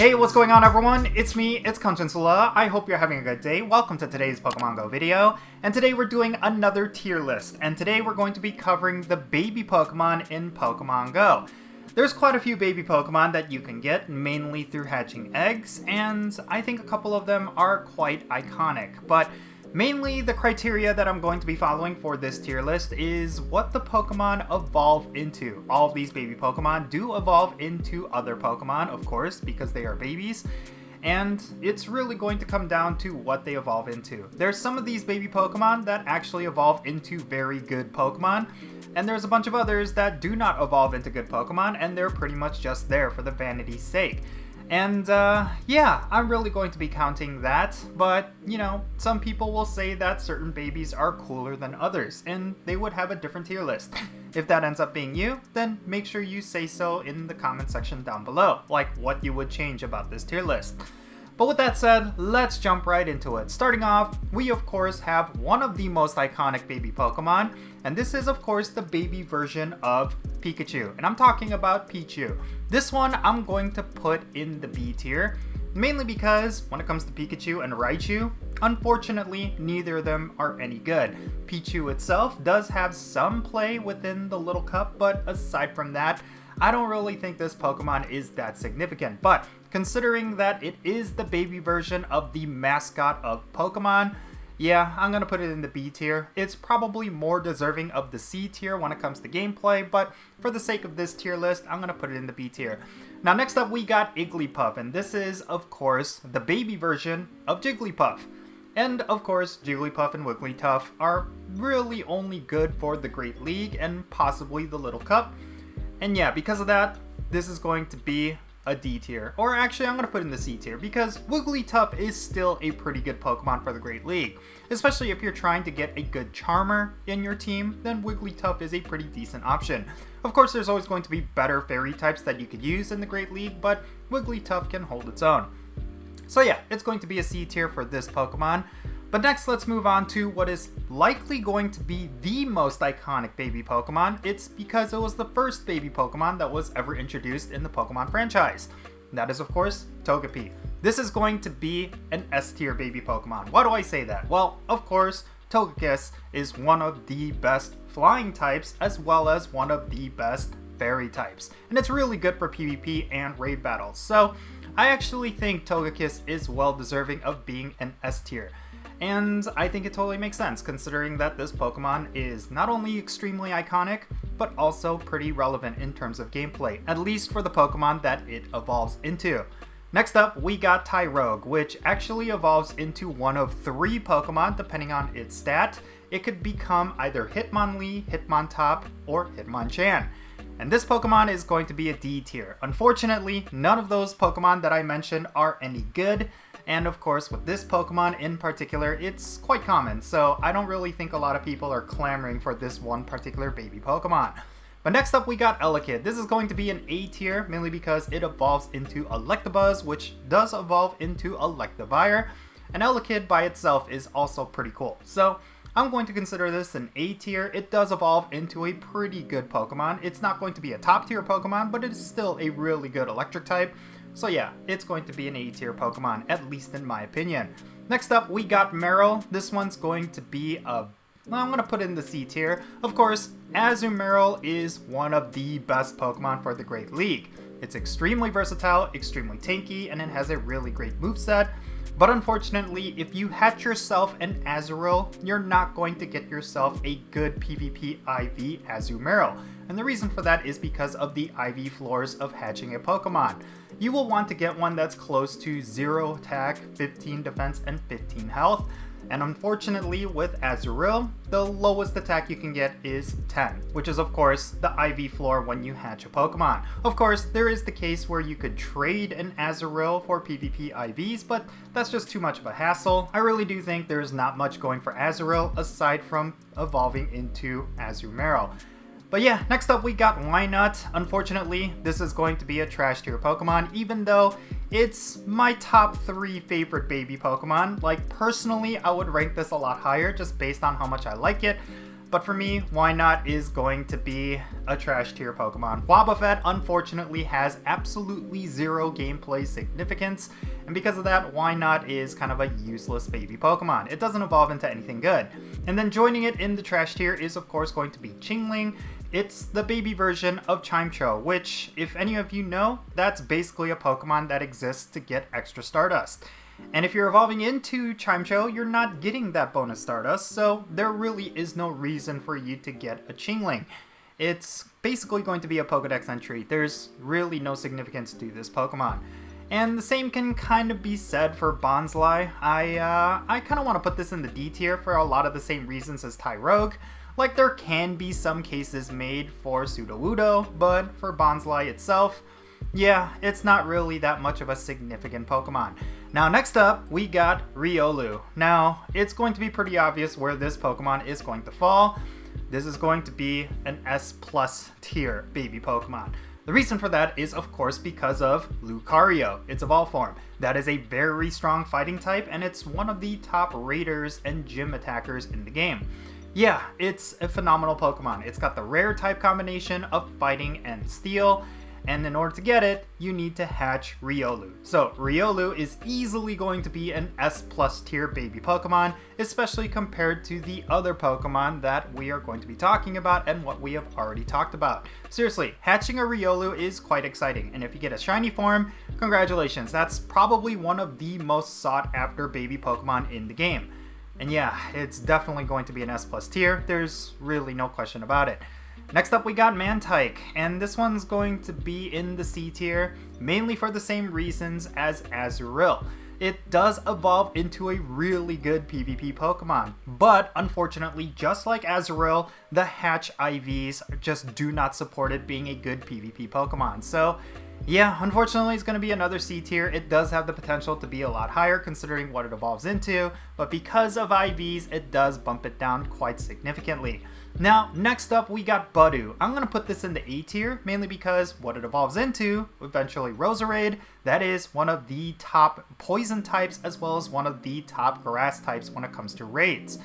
Hey, what's going on everyone? It's me, it's Jinsula. I hope you're having a good day. Welcome to today's Pokemon GO video. And today we're doing another tier list. And today we're going to be covering the baby Pokemon in Pokemon GO. There's quite a few baby Pokemon that you can get, mainly through hatching eggs, and I think a couple of them are quite iconic. But mainly the criteria that I'm going to be following for this tier list is what the Pokemon evolve into. All of these baby Pokemon do evolve into other Pokemon, of course, because they are babies. And it's really going to come down to what they evolve into. There's some of these baby Pokemon that actually evolve into very good Pokemon, and there's a bunch of others that do not evolve into good Pokemon, and they're pretty much just there for the vanity's sake. And yeah, I'm really going to be counting that, but you know, some people will say that certain babies are cooler than others, and they would have a different tier list. If that ends up being you, then make sure you say so in the comment section down below, like what you would change about this tier list. But with that said, let's jump right into it. Starting off, we of course have one of the most iconic baby Pokemon, and this is of course the baby version of Pikachu, and I'm talking about Pichu. This one I'm going to put in the B tier, mainly because when it comes to Pikachu and Raichu, unfortunately neither of them are any good. Pichu itself does have some play within the little cup, but aside from that, I don't really think this Pokemon is that significant. But considering that it is the baby version of the mascot of Pokemon, yeah, I'm gonna put it in the B tier. It's probably more deserving of the C tier when it comes to gameplay, but for the sake of this tier list, I'm gonna put it in the B tier. Now next up we got Igglybuff, and this is of course the baby version of Jigglypuff. And of course, Jigglypuff and Wigglytuff are really only good for the Great League and possibly the Little Cup. And yeah, because of that, this is going to be a D tier. Or actually, I'm going to put in the C tier because Wigglytuff is still a pretty good Pokemon for the Great League. Especially if you're trying to get a good Charmer in your team, then Wigglytuff is a pretty decent option. Of course, there's always going to be better fairy types that you could use in the Great League, but Wigglytuff can hold its own. So yeah, it's going to be a C tier for this Pokemon. But next, let's move on to what is likely going to be the most iconic baby Pokemon. It's because it was the first baby Pokemon that was ever introduced in the Pokemon franchise. That is, of course, Togepi. This is going to be an S tier baby Pokemon. Why do I say that? Well, of course, Togekiss is one of the best flying types as well as one of the best fairy types. And it's really good for PvP and raid battles. So I actually think Togekiss is well deserving of being an S tier. And I think it totally makes sense considering that this Pokemon is not only extremely iconic, but also pretty relevant in terms of gameplay, at least for the Pokemon that it evolves into. Next up, we got Tyrogue, which actually evolves into one of 3 Pokemon depending on its stat. It could become either Hitmonlee, Hitmontop, or Hitmonchan. And this Pokemon is going to be a D tier. Unfortunately, none of those Pokemon that I mentioned are any good. And of course, with this Pokemon in particular, it's quite common, so I don't really think a lot of people are clamoring for this one particular baby Pokemon. But next up, we got Electid. This is going to be an A tier, mainly because it evolves into Electabuzz, which does evolve into Electivire, and Electid by itself is also pretty cool. So I'm going to consider this an A tier. It does evolve into a pretty good Pokemon. It's not going to be a top tier Pokemon, but it is still a really good electric type. So yeah, it's going to be an A tier Pokemon, at least in my opinion. Next up, we got Marill. This one's going to be I'm going to put in the C tier. Of course, Azurill is one of the best Pokemon for the Great League. It's extremely versatile, extremely tanky, and it has a really great moveset. But unfortunately, if you hatch yourself an Azurill, you're not going to get yourself a good PvP IV Azurill. And the reason for that is because of the IV floors of hatching a Pokemon. You will want to get one that's close to 0 attack, 15 defense, and 15 health. And unfortunately, with Azurill, the lowest attack you can get is 10, which is of course the IV floor when you hatch a Pokemon. Of course, there is the case where you could trade an Azurill for PvP IVs, but that's just too much of a hassle. I really do think there's not much going for Azurill aside from evolving into Azurill. But yeah, next up we got Wynaut. Unfortunately, this is going to be a trash tier Pokemon, even though it's my top 3 favorite baby Pokemon. Like, personally, I would rank this a lot higher just based on how much I like it. But for me, Wynaut is going to be a trash tier Pokemon. Wobbuffet unfortunately has absolutely zero gameplay significance, and because of that, Wynaut is kind of a useless baby Pokemon. It doesn't evolve into anything good. And then joining it in the trash tier is of course going to be Chingling. It's the baby version of Chimecho, which, if any of you know, that's basically a Pokemon that exists to get extra Stardust. And if you're evolving into Chimecho, you're not getting that bonus Stardust, so there really is no reason for you to get a Chingling. It's basically going to be a Pokedex entry. There's really no significance to this Pokemon. And the same can kind of be said for Bonsly. I kind of want to put this in the D tier for a lot of the same reasons as Tyrogue. Like, there can be some cases made for Sudowoodo, but for Bonsly itself, yeah, it's not really that much of a significant Pokemon. Now next up, we got Riolu. Now, it's going to be pretty obvious where this Pokemon is going to fall. This is going to be an S+ tier baby Pokemon. The reason for that is of course because of Lucario, its evolved form. That is a very strong fighting type, and it's one of the top raiders and gym attackers in the game. Yeah, it's a phenomenal Pokemon. It's got the rare type combination of fighting and steel, and in order to get it, you need to hatch Riolu. So Riolu is easily going to be an S+ tier baby Pokemon, especially compared to the other Pokemon that we are going to be talking about and what we have already talked about. Seriously, hatching a Riolu is quite exciting, and if you get a shiny form, congratulations. That's probably one of the most sought after baby Pokemon in the game. And yeah, it's definitely going to be an S+ tier. There's really no question about it. Next up, we got Mantyke, and this one's going to be in the C tier, mainly for the same reasons as Azurill. It does evolve into a really good PvP Pokemon, but unfortunately, just like Azurill, the hatch IVs just do not support it being a good PvP Pokemon. So yeah, unfortunately it's going to be another C tier. It does have the potential to be a lot higher considering what it evolves into, but because of IVs, it does bump it down quite significantly. Now, next up we got Budew. I'm going to put this in the A tier, mainly because what it evolves into, eventually Roserade, that is one of the top poison types as well as one of the top grass types when it comes to raids.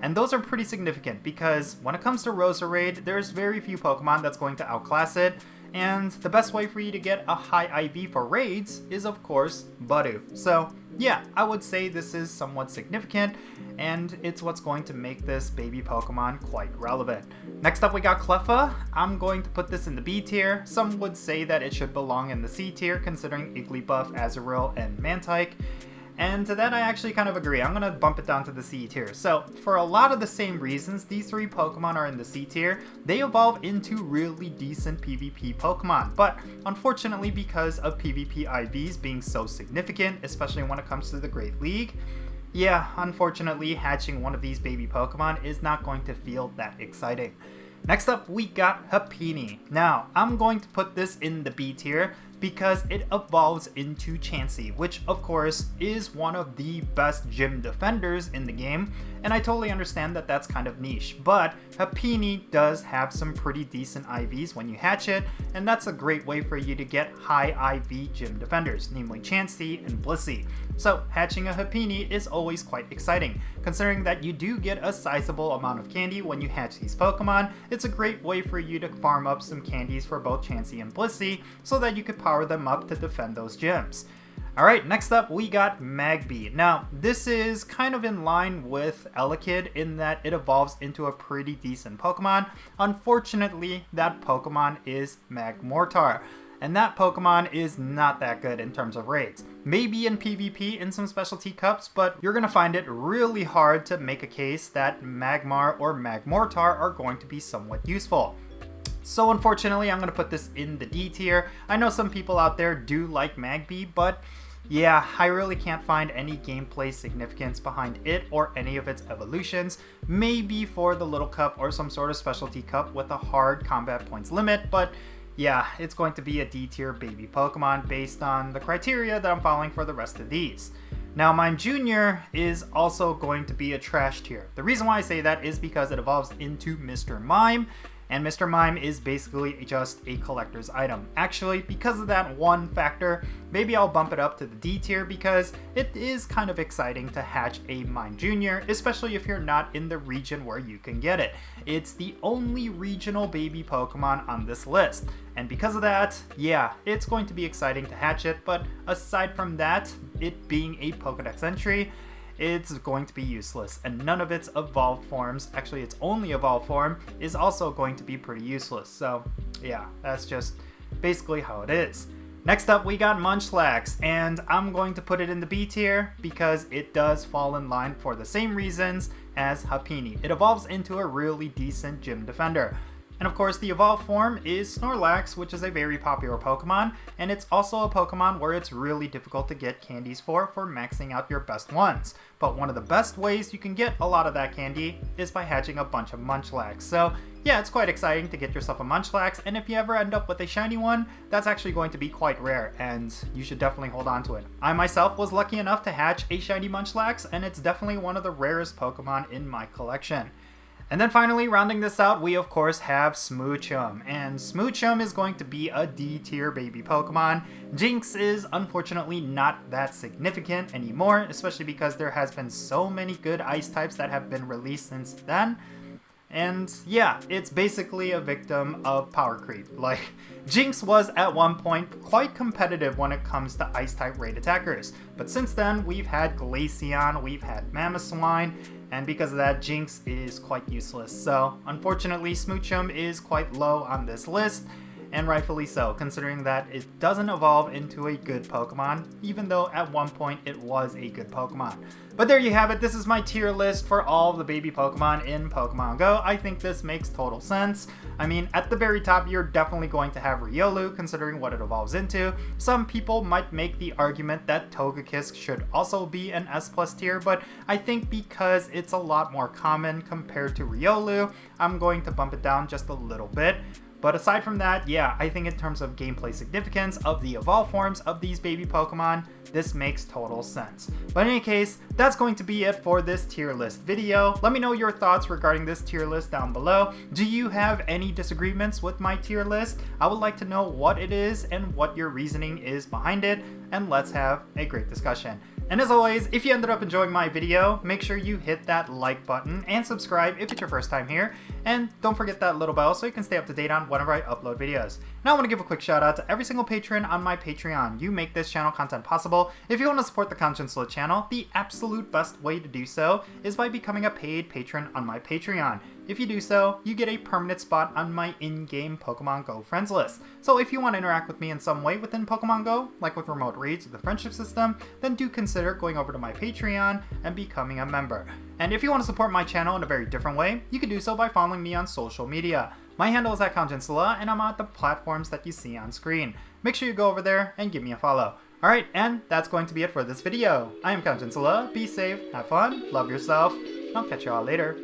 And those are pretty significant because when it comes to Roserade, there's very few Pokemon that's going to outclass it, and the best way for you to get a high IV for raids is of course Budew. So yeah, I would say this is somewhat significant, and it's what's going to make this baby Pokemon quite relevant. Next up we got Cleffa. I'm going to put this in the B tier. Some would say that it should belong in the C tier considering Igglybuff, Azurill, and Mantyke. And to that I actually kind of agree. I'm going to bump it down to the C tier. So for a lot of the same reasons these three Pokemon are in the C tier, they evolve into really decent PvP Pokemon. But unfortunately, because of PvP IVs being so significant, especially when it comes to the Great League, yeah, unfortunately hatching one of these baby Pokemon is not going to feel that exciting. Next up, we got Happiny. Now, I'm going to put this in the B tier because it evolves into Chansey, which of course is one of the best gym defenders in the game, and I totally understand that that's kind of niche, but Happiny does have some pretty decent IVs when you hatch it, and that's a great way for you to get high IV gym defenders, namely Chansey and Blissey. So hatching a Happiny is always quite exciting. Considering that you do get a sizable amount of candy when you hatch these Pokemon, it's a great way for you to farm up some candies for both Chansey and Blissey so that you could power them up to defend those gyms. Alright, next up we got Magby. Now, this is kind of in line with Electid in that it evolves into a pretty decent Pokemon. Unfortunately, that Pokemon is Magmortar, and that Pokemon is not that good in terms of raids. Maybe in PvP in some specialty cups, but you're going to find it really hard to make a case that Magmar or Magmortar are going to be somewhat useful. So unfortunately, I'm going to put this in the D tier. I know some people out there do like Magby, but yeah, I really can't find any gameplay significance behind it or any of its evolutions. Maybe for the Little Cup or some sort of specialty cup with a hard combat points limit, but yeah, it's going to be a D tier baby Pokemon based on the criteria that I'm following for the rest of these. Now, Mime Jr. is also going to be a trash tier. The reason why I say that is because it evolves into Mr. Mime, and Mr. Mime is basically just a collector's item. Actually, because of that one factor, maybe I'll bump it up to the D tier because it is kind of exciting to hatch a Mime Jr., especially if you're not in the region where you can get it. It's the only regional baby Pokemon on this list, and because of that, yeah, it's going to be exciting to hatch it, but aside from that, it being a Pokedex entry, it's going to be useless, and none of its evolved forms, actually its only evolved form, is also going to be pretty useless. So yeah, that's just basically how it is. Next up we got Munchlax, and I'm going to put it in the B tier because it does fall in line for the same reasons as Happiny. It evolves into a really decent gym defender. And of course, the evolved form is Snorlax, which is a very popular Pokemon, and it's also a Pokemon where it's really difficult to get candies for maxing out your best ones. But one of the best ways you can get a lot of that candy is by hatching a bunch of Munchlax. So yeah, it's quite exciting to get yourself a Munchlax, and if you ever end up with a shiny one, that's actually going to be quite rare, and you should definitely hold on to it. I myself was lucky enough to hatch a shiny Munchlax, and it's definitely one of the rarest Pokemon in my collection. And then finally, rounding this out, we of course have Smoochum, and Smoochum is going to be a D tier baby Pokemon. Jinx is unfortunately not that significant anymore, especially because there has been so many good ice types that have been released since then. And yeah, it's basically a victim of power creep. Like, Jinx was at one point quite competitive when it comes to ice type raid attackers, but since then we've had Glaceon, we've had Mamoswine, and because of that, Jinx is quite useless. So unfortunately, Smoochum is quite low on this list, and rightfully so, considering that it doesn't evolve into a good Pokemon, even though at one point it was a good Pokemon. But there you have it. This is my tier list for all of the baby Pokemon in Pokemon Go. I think this makes total sense. I mean, at the very top, you're definitely going to have Riolu, considering what it evolves into. Some people might make the argument that Togekiss should also be an S+ tier, but I think because it's a lot more common compared to Riolu, I'm going to bump it down just a little bit. But aside from that, yeah, I think in terms of gameplay significance of the evolved forms of these baby Pokemon, this makes total sense. But in any case, that's going to be it for this tier list video. Let me know your thoughts regarding this tier list down below. Do you have any disagreements with my tier list? I would like to know what it is and what your reasoning is behind it, and let's have a great discussion. And as always, if you ended up enjoying my video, make sure you hit that like button and subscribe if it's your first time here. And don't forget that little bell so you can stay up to date on whenever I upload videos. Now I want to give a quick shout out to every single patron on my Patreon. You make this channel content possible. If you want to support the Jinsula channel, the absolute best way to do so is by becoming a paid patron on my Patreon. If you do so, you get a permanent spot on my in-game Pokemon Go friends list. So if you want to interact with me in some way within Pokemon Go, like with remote raids or the friendship system, then do consider going over to my Patreon and becoming a member. And if you want to support my channel in a very different way, you can do so by following me on social media. My handle is @Jinsula, and I'm on the platforms that you see on screen. Make sure you go over there and give me a follow. Alright, and that's going to be it for this video. I am Jinsula. Be safe, have fun, love yourself, and I'll catch you all later.